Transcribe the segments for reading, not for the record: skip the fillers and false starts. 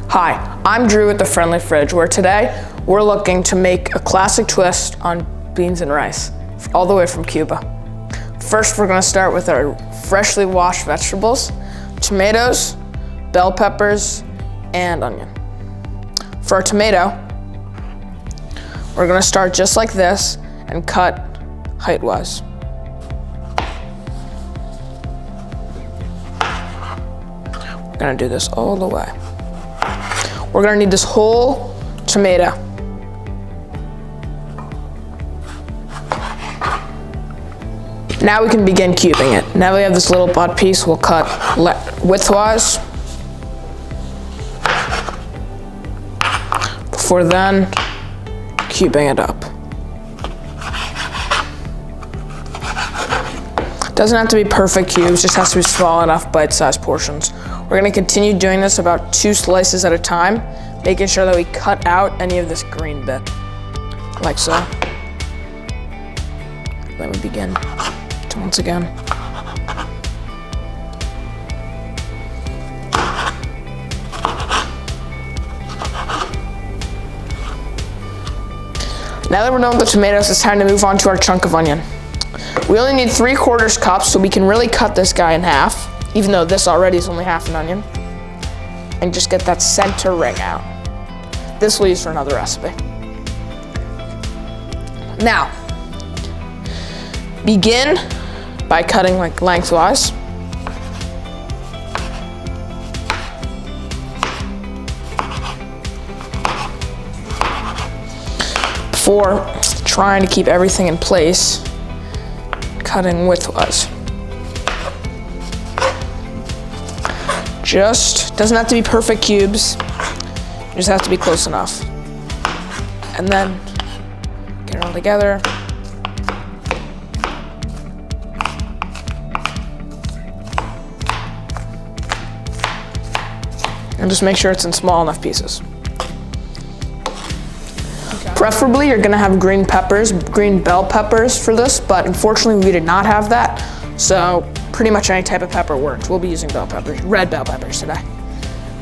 Hi, I'm Drew at the Friendly Fridge, where today we're looking to make a classic twist on beans and rice, all the way from Cuba. First, we're going to start with our freshly washed vegetables, tomatoes, bell peppers, and onion. For our tomato, we're going to start just like this and cut height-wise. We're going to do this all the way. We're going to need this whole tomato. Now we can begin cubing it. Now we have this little butt piece, we'll cut widthwise. Before then, cubing it up. Doesn't have to be perfect cubes, just has to be small enough bite-sized portions. We're going to continue doing this about 2 slices at a time, making sure that we cut out any of this green bit, like so. Then we begin to once again. Now that we're done with the tomatoes, it's time to move on to our chunk of onion. We only need 3/4 cups, so we can really cut this guy in half, even though this already is only half an onion, and just get that center ring out. This will use for another recipe. Now, begin by cutting like lengthwise. Before trying to keep everything in place, cutting widthwise. Just doesn't have to be perfect cubes, you just have to be close enough. And then get it all together. And just make sure it's in small enough pieces. Preferably, you're gonna have green peppers, green bell peppers for this, but unfortunately we did not have that. So pretty much any type of pepper works. We'll be using bell peppers, red bell peppers today.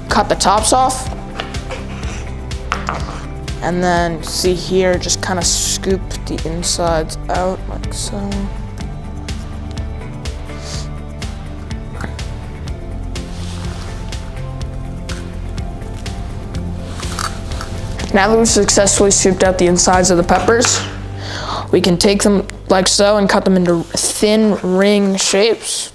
Cut the tops off. And then see here, just kind of scoop the insides out like so. Now that we've successfully scooped out the insides of the peppers, we can take them like so and cut them into thin ring shapes.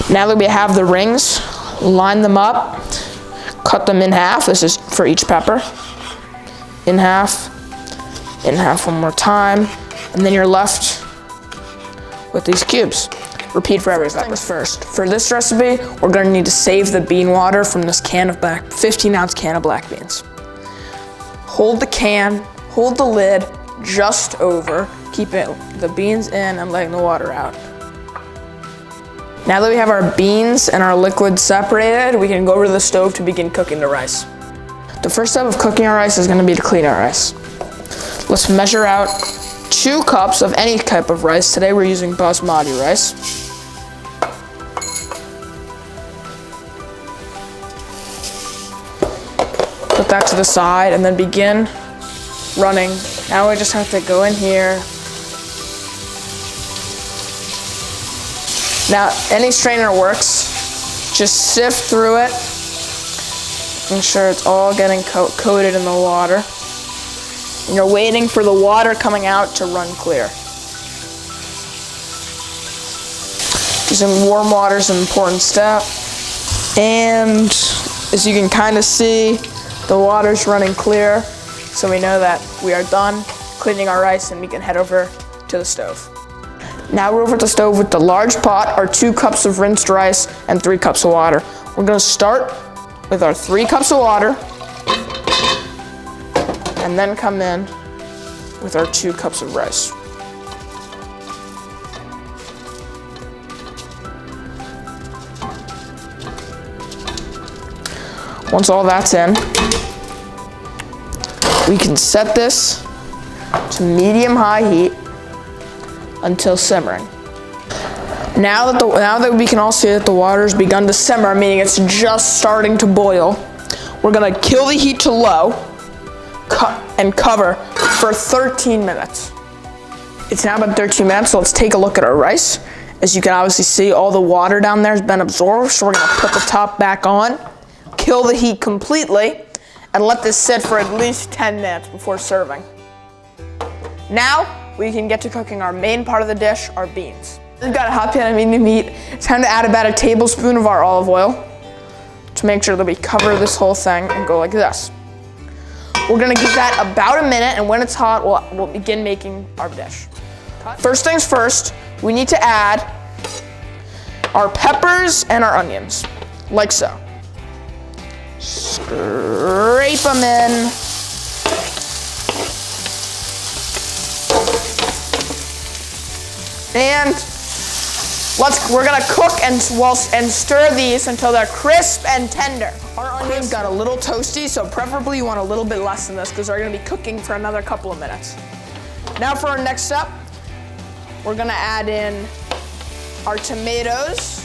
Now that we have the rings, line them up, cut them in half. This is for each pepper. In half one more time. And then you're left with these cubes. Repeat for every pepper. First, for this recipe, we're gonna need to save the bean water from this 15-ounce can of black beans. Hold the can, hold the lid just over, keep the beans in and letting the water out. Now that we have our beans and our liquid separated, we can go over to the stove to begin cooking the rice. The first step of cooking our rice is gonna be to clean our rice. Let's measure out 2 cups of any type of rice. Today we're using basmati rice. Put that to the side and then begin running. Now we just have to go in here. Now, any strainer works. Just sift through it. Make sure it's all getting coated in the water. And you're waiting for the water coming out to run clear. Using warm water is an important step. And as you can kind of see, the water's running clear. So we know that we are done cleaning our rice and we can head over to the stove. Now we're over at the stove with the large pot, our 2 cups of rinsed rice and 3 cups of water. We're gonna start with our 3 cups of water and then come in with our 2 cups of rice. Once all that's in, we can set this to medium-high heat until simmering. Now that we can all see that the water's begun to simmer, meaning it's just starting to boil, we're gonna kill the heat to low and cover for 13 minutes. It's now been 13 minutes, so let's take a look at our rice. As you can obviously see, all the water down there has been absorbed, so we're gonna put the top back on, kill the heat completely, and let this sit for at least 10 minutes before serving. Now, we can get to cooking our main part of the dish, our beans. We've got a hot pan of medium heat. It's time to add about a tablespoon of our olive oil to make sure that we cover this whole thing and go like this. We're gonna give that about a minute, and when it's hot, we'll begin making our dish. First things first, we need to add our peppers and our onions, like so. Scrape them in. And we're gonna cook and stir these until they're crisp and tender. Our onions got a little toasty, so preferably you want a little bit less than this because they're gonna be cooking for another couple of minutes. Now for our next step, we're gonna add in our tomatoes.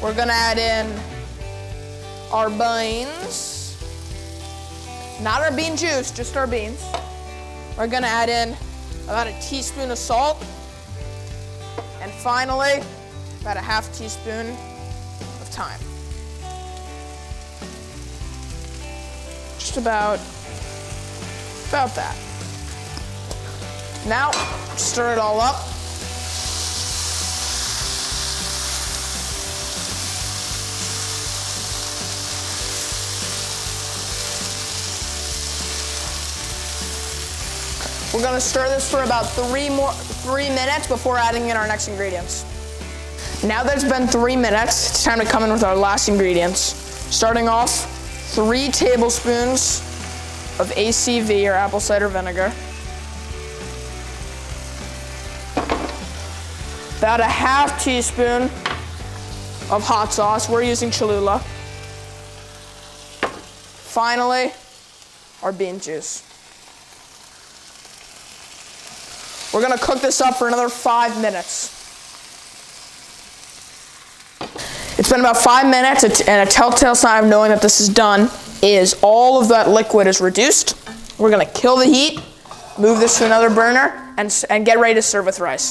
We're gonna add in our beans. Not our bean juice, just our beans. We're gonna add in about a teaspoon of salt. And finally, about a half teaspoon of thyme. Just about that. Now, stir it all up. We're gonna stir this for about 3 minutes before adding in our next ingredients. Now that it's been 3 minutes, it's time to come in with our last ingredients. Starting off, 3 tablespoons of ACV, or apple cider vinegar. About a half teaspoon of hot sauce. We're using Cholula. Finally, our bean juice. We're gonna cook this up for another 5 minutes. It's been about 5 minutes, and a telltale sign of knowing that this is done is all of that liquid is reduced. We're gonna kill the heat, move this to another burner, and get ready to serve with rice.